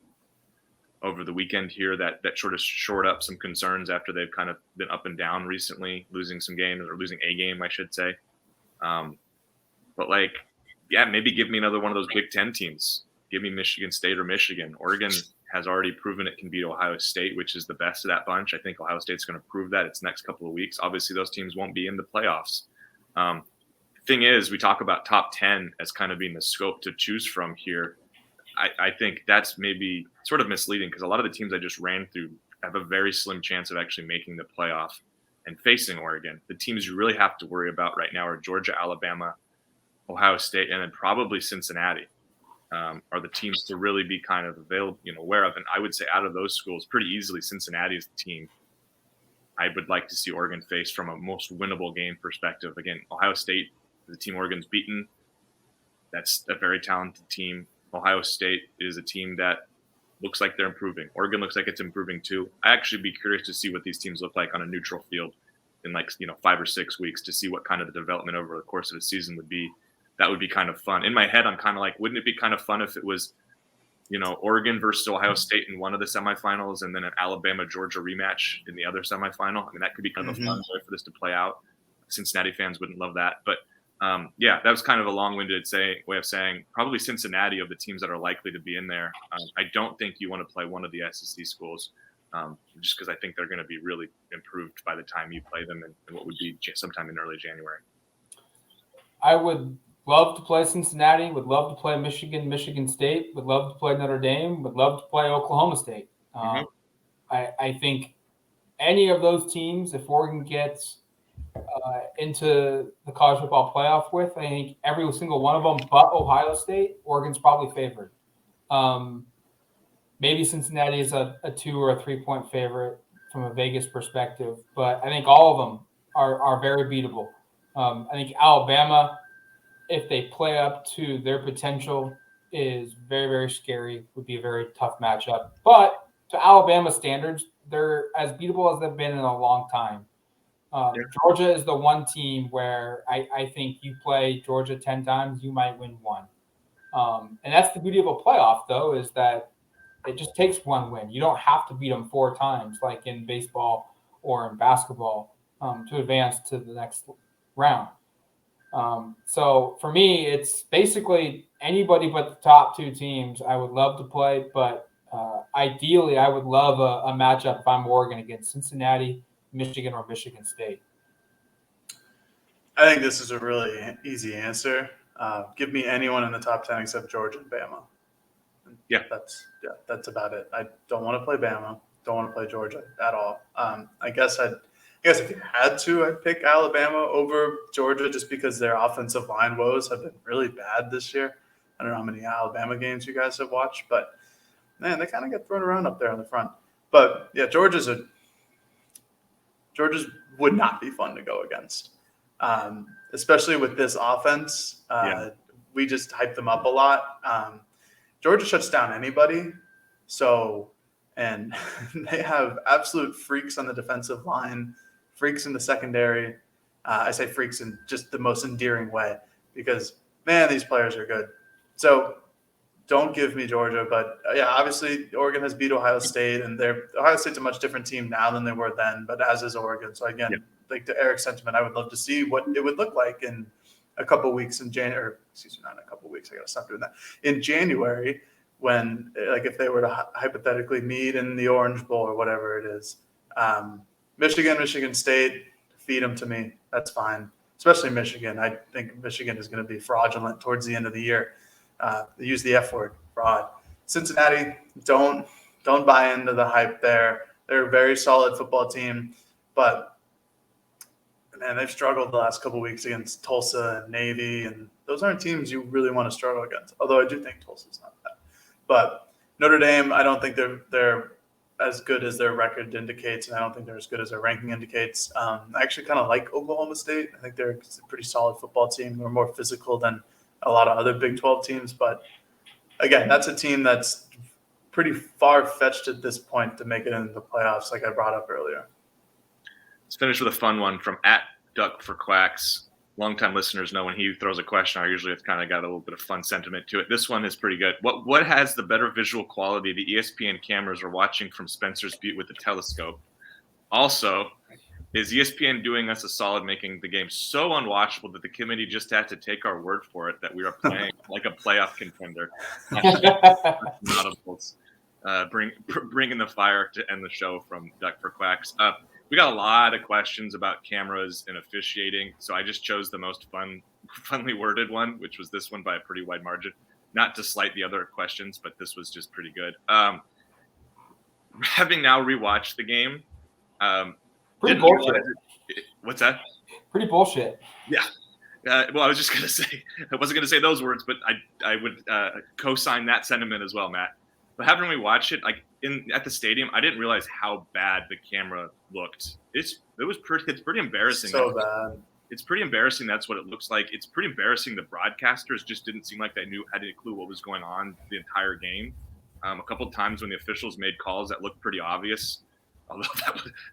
over the weekend here that sort of shored up some concerns after they've kind of been up and down recently, losing some games, or losing a game, I should say. But maybe give me another one of those Big Ten teams. Give me Michigan State or Michigan. Oregon has already proven it can beat Ohio State, which is the best of that bunch. I think Ohio State's going to prove that its next couple of weeks. Obviously, those teams won't be in the playoffs. Thing is, we talk about top 10 as kind of being the scope to choose from here. I think that's maybe sort of misleading because a lot of the teams I just ran through have a very slim chance of actually making the playoff and facing Oregon. The teams you really have to worry about right now are Georgia, Alabama, Ohio State, and then probably Cincinnati are the teams to really be kind of aware of. And I would say out of those schools, pretty easily, Cincinnati is the team I would like to see Oregon face from a most winnable game perspective. Again, Ohio State, the team Oregon's beaten, that's a very talented team. Ohio State is a team that looks like they're improving. Oregon looks like it's improving too. I actually be curious to see what these teams look like on a neutral field in 5 or 6 weeks to see what kind of the development over the course of the season would be. That would be kind of fun. In my head, I'm kind of like, wouldn't it be kind of fun if it was, Oregon versus Ohio State in one of the semifinals and then an Alabama-Georgia rematch in the other semifinal? I mean, that could be kind of a fun way for this to play out. Cincinnati fans wouldn't love that. But, that was kind of a long-winded way of saying probably Cincinnati of the teams that are likely to be in there. I don't think you want to play one of the SEC schools just because I think they're going to be really improved by the time you play them in what would be sometime in early January. I would love to play Cincinnati, would love to play Michigan State, would love to play Notre Dame, would love to play Oklahoma State. I think any of those teams, if Oregon gets into the college football playoff with, I think every single one of them but Ohio State, Oregon's probably favored. Maybe Cincinnati is a 2 or a 3 point favorite from a Vegas perspective, but I think all of them are very beatable. I think Alabama, if they play up to their potential, is very, very scary, would be a very tough matchup. But to Alabama standards, they're as beatable as they've been in a long time. Georgia is the one team where I think you play Georgia 10 times, you might win one. And that's the beauty of a playoff, though, is that it just takes one win. You don't have to beat them 4 times like in baseball or in basketball to advance to the next round. So for me, it's basically anybody but the top 2 teams I would love to play, but ideally I would love a matchup if I'm Oregon against Cincinnati, Michigan, or Michigan State. I think this is a really easy answer. Give me anyone in the top 10 except Georgia and Bama. That's about it. I don't want to play Bama. Don't want to play Georgia at all. I guess if you had to, I'd pick Alabama over Georgia just because their offensive line woes have been really bad this year. I don't know how many Alabama games you guys have watched, but man, they kind of get thrown around up there on the front. But yeah, Georgia's would not be fun to go against, especially with this offense. We just hype them up a lot. Georgia shuts down anybody, and they have absolute freaks on the defensive line, freaks in the secondary. I say freaks in just the most endearing way because, man, these players are good. So don't give me Georgia. But, obviously Oregon has beat Ohio State, and Ohio State's a much different team now than they were then, but as is Oregon. So, again, like to Erik's sentiment, I would love to see what it would look like in a couple of weeks in January. Excuse me, not in a couple of weeks. I got to stop doing that. In January, when, if they were to hypothetically meet in the Orange Bowl or whatever it is, Michigan State, feed them to me. That's fine. Especially Michigan. I think Michigan is going to be fraudulent towards the end of the year. They use the F word, fraud. Cincinnati, don't buy into the hype there. They're a very solid football team, but man, they've struggled the last couple of weeks against Tulsa and Navy, and those aren't teams you really want to struggle against. Although I do think Tulsa's not bad. But Notre Dame, I don't think they're as good as their record indicates, and I don't think they're as good as their ranking indicates. I actually kind of like Oklahoma State. I think they're a pretty solid football team. They're more physical than a lot of other Big 12 teams. But, again, that's a team that's pretty far-fetched at this point to make it into the playoffs like I brought up earlier. Let's finish with a fun one from @DuckForQuacks. Longtime listeners know when he throws a question, I usually have kind of got a little bit of fun sentiment to it. This one is pretty good. What has the better visual quality? The ESPN cameras are watching from Spencer's Butte with the telescope. Also, Is ESPN doing us a solid, making the game so unwatchable that the committee just had to take our word for it that we are playing like a playoff contender? Bringing the fire to end the show from Duck for Quacks. We got a lot of questions about cameras and officiating, so I just chose the most funly worded one, which was this one by a pretty wide margin. Not to slight the other questions, but this was just pretty good. Having now rewatched the game, pretty bullshit. What's that? Pretty bullshit. Yeah. Well, I was just going to say, I wasn't going to say those words, but I would co-sign that sentiment as well, Matt. But having rewatched it, like at the stadium, I didn't realize how bad the camera looked. It's pretty embarrassing. So bad. It's pretty embarrassing. That's what it looks like. It's pretty embarrassing. The broadcasters just didn't seem like they had any clue what was going on the entire game. A couple of times when the officials made calls that looked pretty obvious, although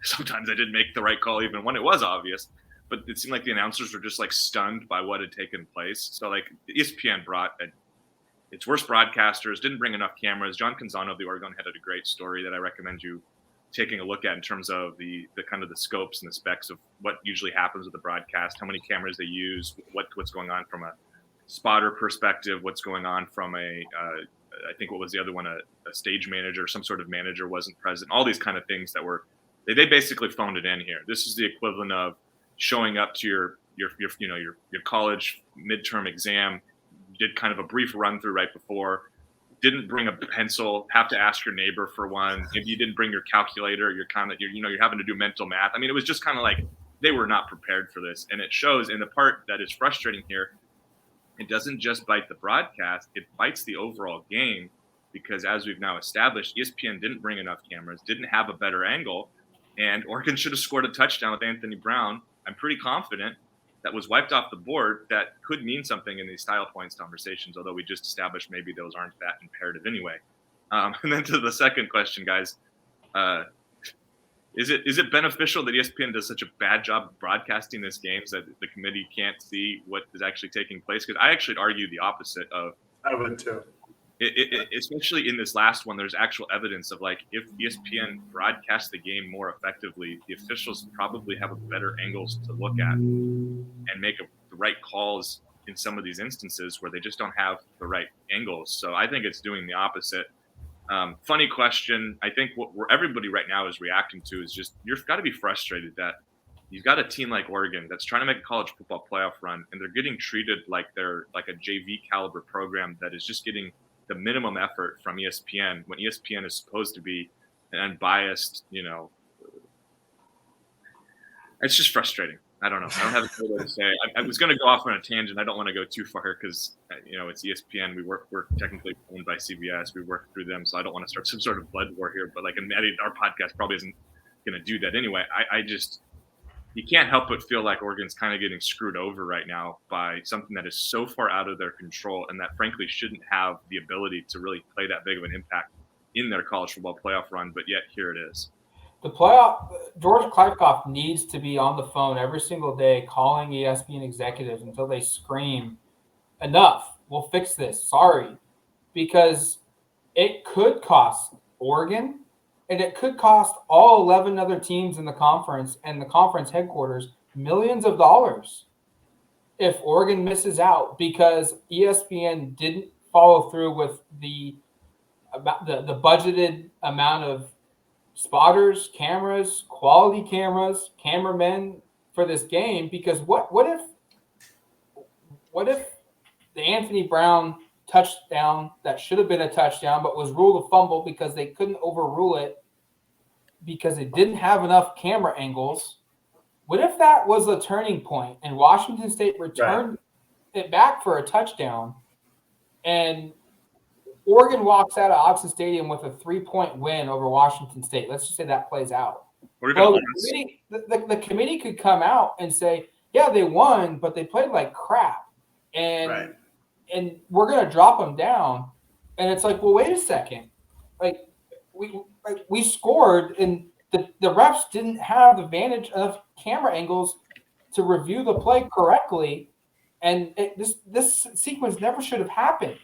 sometimes they didn't make the right call even when it was obvious. But it seemed like the announcers were just like stunned by what had taken place. So like ESPN brought its worst broadcasters, didn't bring enough cameras. John Canzano of the Oregon had a great story that I recommend you taking a look at in terms of the kind of the scopes and the specs of what usually happens with the broadcast, how many cameras they use, what's going on from a spotter perspective, what's going on from I think what was the other one, a stage manager, some sort of manager wasn't present, all these kind of things that were, they basically phoned it in here. This is the equivalent of showing up to your college midterm exam, did kind of a brief run through right before, didn't bring a pencil, have to ask your neighbor for one. If you didn't bring your calculator, you're having to do mental math. I mean, it was just kind of like they were not prepared for this. And it shows in the part that is frustrating here. It doesn't just bite the broadcast, it bites the overall game because as we've now established, ESPN didn't bring enough cameras, didn't have a better angle, and Oregon should have scored a touchdown with Anthony Brown. I'm pretty confident that was wiped off the board that could mean something in these style points conversations, although we just established maybe those aren't that imperative anyway. And then to the second question, guys, is it beneficial that ESPN does such a bad job of broadcasting this game so that the committee can't see what is actually taking place? Because I actually argue the opposite of. I would too. Especially in this last one, there's actual evidence of like if ESPN broadcasts the game more effectively, the officials probably have better angles to look at and make the right calls in some of these instances where they just don't have the right angles. So I think it's doing the opposite. Funny question. I think what everybody right now is reacting to is just you've got to be frustrated that you've got a team like Oregon that's trying to make a college football playoff run, and they're getting treated like they're like a JV caliber program that is just getting the minimum effort from ESPN when ESPN is supposed to be an unbiased, it's just frustrating. I don't know. I don't have a good way to say it. I was going to go off on a tangent. I don't want to go too far because, it's ESPN. We're technically owned by CBS. We work through them. So I don't want to start some sort of blood war here, but our podcast probably isn't going to do that anyway. You can't help but feel like Oregon's kind of getting screwed over right now by something that is so far out of their control and that frankly shouldn't have the ability to really play that big of an impact in their college football playoff run, but yet here it is. George Kliavkoff needs to be on the phone every single day calling ESPN executives until they scream, enough, we'll fix this, sorry. Because it could cost Oregon, and it could cost all 11 other teams in the conference and the conference headquarters millions of dollars if Oregon misses out because ESPN didn't follow through with the budgeted amount of spotters, cameras, quality cameras, cameramen for this game. Because what if the Anthony Brown touchdown that should have been a touchdown but was ruled a fumble because they couldn't overrule it because it didn't have enough camera angles? What if that was a turning point and Washington State returned it back for a touchdown and Oregon walks out of Autzen Stadium with a 3-point win over Washington State? Let's just say that plays out. Well, the committee could come out and say, yeah, they won, but they played like crap. And we're going to drop them down. And it's like, well, wait a second. We scored, and the refs didn't have the advantage of camera angles to review the play correctly. And this sequence never should have happened.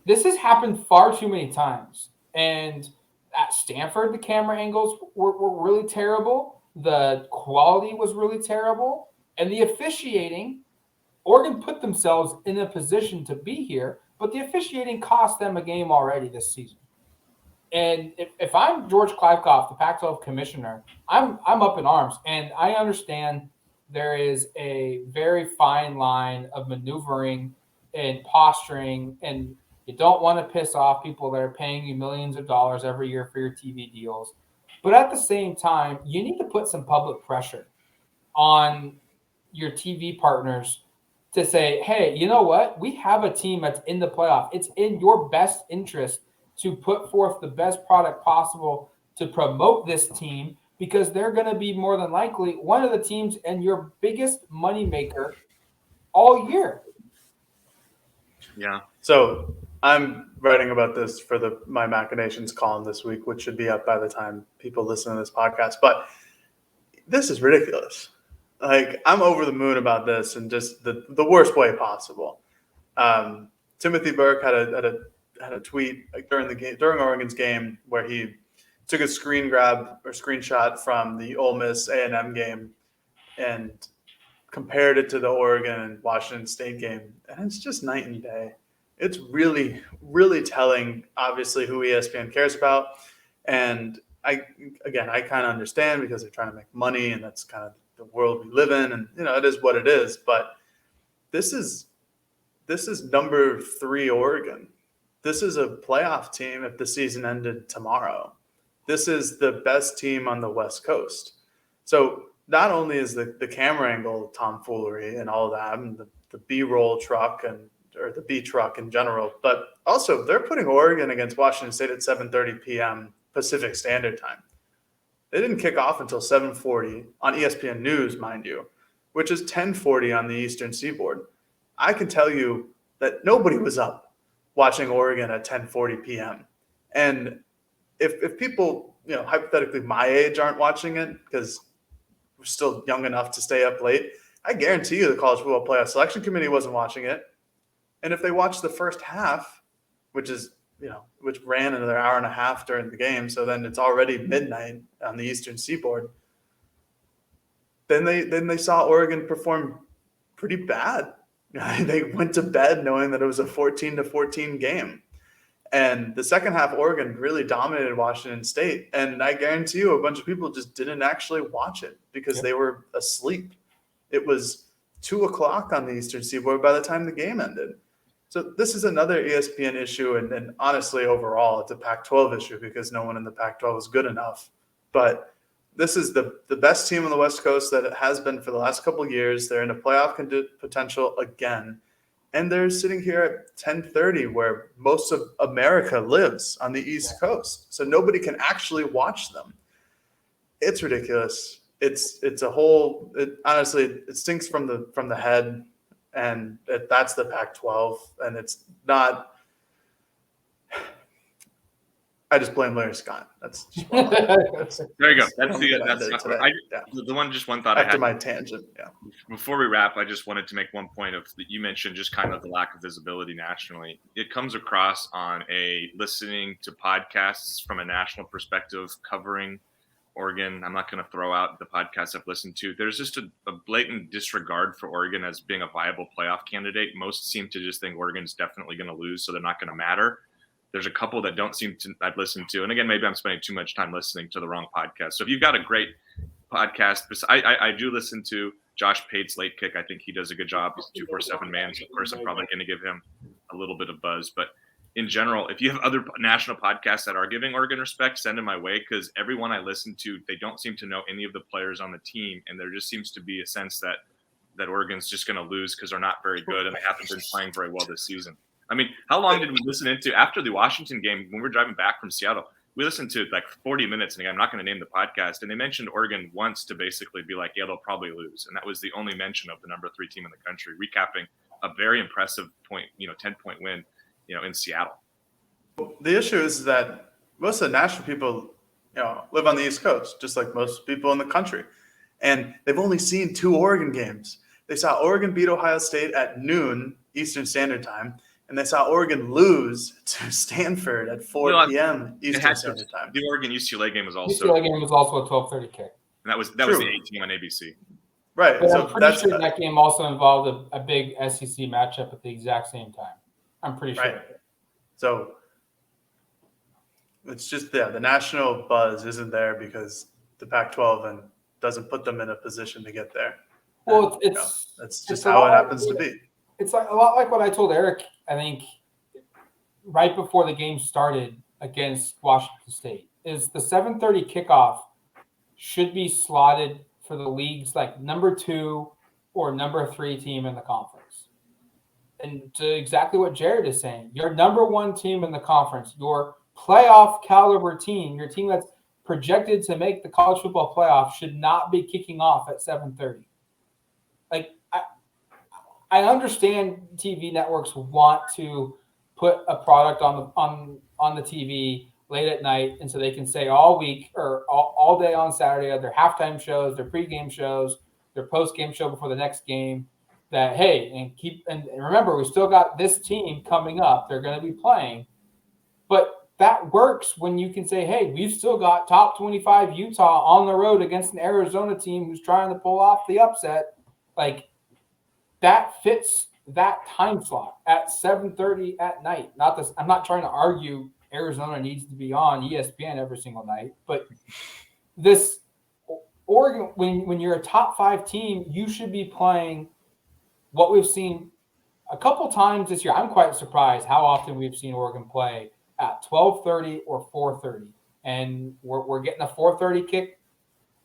This has happened far too many times. And at Stanford, the camera angles were really terrible. The quality was really terrible. And the officiating, Oregon put themselves in a position to be here, but the officiating cost them a game already this season. And if I'm George Kliavkoff, the Pac-12 commissioner, I'm up in arms. And I understand there is a very fine line of maneuvering and posturing, and you don't want to piss off people that are paying you millions of dollars every year for your TV deals. But at the same time, you need to put some public pressure on your TV partners to say, hey, you know what? We have a team that's in the playoff. It's in your best interest to put forth the best product possible to promote this team, because they're going to be more than likely one of the teams and your biggest moneymaker all year. Yeah. So I'm writing about this for my Machinations column this week, which should be up by the time people listen to this podcast. But this is ridiculous. Like, I'm over the moon about this in just the worst way possible. Timothy Burke had a tweet during Oregon's game where he took a screen grab or screenshot from the Ole Miss A&M game and compared it to the Oregon and Washington State game, and it's just night and day. It's really, really telling, obviously, who ESPN cares about. And I kind of understand, because they're trying to make money, and that's kind of the world we live in, and it is what it is. But this is number 3 Oregon. This is a playoff team if the season ended tomorrow. This is the best team on the West Coast. So not only is the camera angle tomfoolery and all that, and the B-roll truck or the B truck in general, but also they're putting Oregon against Washington State at 7:30 p.m. Pacific Standard Time. They didn't kick off until 7:40 on ESPN News, mind you, which is 10:40 on the Eastern Seaboard. I can tell you that nobody was up watching Oregon at 10:40 p.m. And if people, hypothetically my age aren't watching it because we're still young enough to stay up late, I guarantee you the College Football Playoff Selection Committee wasn't watching it. And if they watched the first half, which ran another hour and a half during the game, so then it's already midnight on the Eastern Seaboard, then they saw Oregon perform pretty bad. They went to bed knowing that it was a 14-14 game. And the second half, Oregon really dominated Washington State. And I guarantee you a bunch of people just didn't actually watch it because they were asleep. It was 2:00 on the Eastern Seaboard by the time the game ended. So this is another ESPN issue. And honestly, overall, it's a Pac-12 issue because no one in the Pac-12 is good enough. But this is the best team on the West Coast that it has been for the last couple of years. They're in a playoff potential again. And they're sitting here at 10:30, where most of America lives on the East Coast. So nobody can actually watch them. It's ridiculous. It's a whole. Honestly, it stinks from the head, and that's the Pac-12, and it's not. I just blame Larry Scott. That's just there you go. That's one thought after I had. My tangent. Yeah. Before we wrap, I just wanted to make one point of that you mentioned, just kind of the lack of visibility nationally. It comes across on listening to podcasts from a national perspective covering Oregon. I'm not going to throw out the podcasts I've listened to. There's just a blatant disregard for Oregon as being a viable playoff candidate. Most seem to just think Oregon's definitely going to lose, so they're not going to matter. There's a couple that don't seem to I've listened to. And again, maybe I'm spending too much time listening to the wrong podcast. So if you've got a great podcast, I do listen to Josh Pate's Late Kick. I think he does a good job. He's a 247 man. So of course, I'm probably going to give him a little bit of buzz. But in general, if you have other national podcasts that are giving Oregon respect, send them my way, because everyone I listen to, they don't seem to know any of the players on the team. And there just seems to be a sense that Oregon's just going to lose because they're not very good and they haven't been playing very well this season. I mean, how long did we listen into after the Washington game when we were driving back from Seattle? We listened to like 40 minutes, and again, I'm not going to name the podcast. And they mentioned Oregon once to basically be like, yeah, they'll probably lose. And that was the only mention of the number 3 team in the country, recapping a very impressive 10-point win, in Seattle. The issue is that most of the national people, live on the East Coast, just like most people in the country. And they've only seen 2 Oregon games. They saw Oregon beat Ohio State at noon Eastern Standard Time. and they saw Oregon lose to Stanford at 4 p.m. Eastern Standard Time. The Oregon UCLA game was also UCLA game was also a 12:30 kick. And that was the A team on ABC. Right. But so I'm pretty sure that game also involved a big SEC matchup at the exact same time. I'm pretty sure. Right. So it's just the national buzz isn't there because the Pac-12 and doesn't put them in a position to get there. Well, And, that's just how it happens to be. It's like a lot like what I told Eric, I think, right before the game started against Washington State, is the 7:30 kickoff should be slotted for the league's like number 2 or number 3 team in the conference. And to exactly what Jared is saying, your number 1 team in the conference, your playoff caliber team, your team that's projected to make the college football playoff should not be kicking off at 7:30. Like, I understand TV networks want to put a product on the TV late at night, and so they can say all week or all day on Saturday, their halftime shows, their pregame shows, their postgame show before the next game, that hey, and remember, we still got this team coming up. They're going to be playing, but that works when you can say, hey, we've still got top 25 Utah on the road against an Arizona team who's trying to pull off the upset. Like, that fits that time slot at 7:30 at night. I'm not trying to argue Arizona needs to be on ESPN every single night, but this Oregon, when you're a top 5 team, you should be playing what we've seen a couple times this year. I'm quite surprised how often we've seen Oregon play at 12:30 or 4:30, and we're getting a 4:30 kick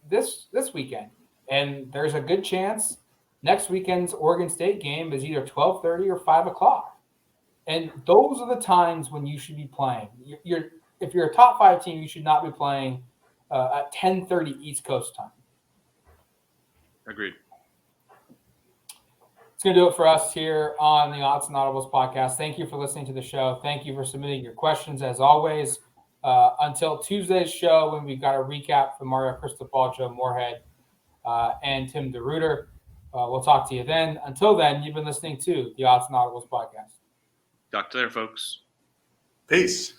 this weekend, and there's a good chance next weekend's Oregon State game is either 12:30 or 5 o'clock. And those are the times when you should be playing. If you're a top 5 team, you should not be playing at 10:30 East Coast time. Agreed. It's going to do it for us here on the Autzen Audibles podcast. Thank you for listening to the show. Thank you for submitting your questions, as always. Until Tuesday's show, when we've got a recap from Mario Cristobal, Joe Moorhead, and Tim DeRuiter. We'll talk to you then. Until then, you've been listening to the Autzen Audibles podcast. Talk to you later, folks. Peace.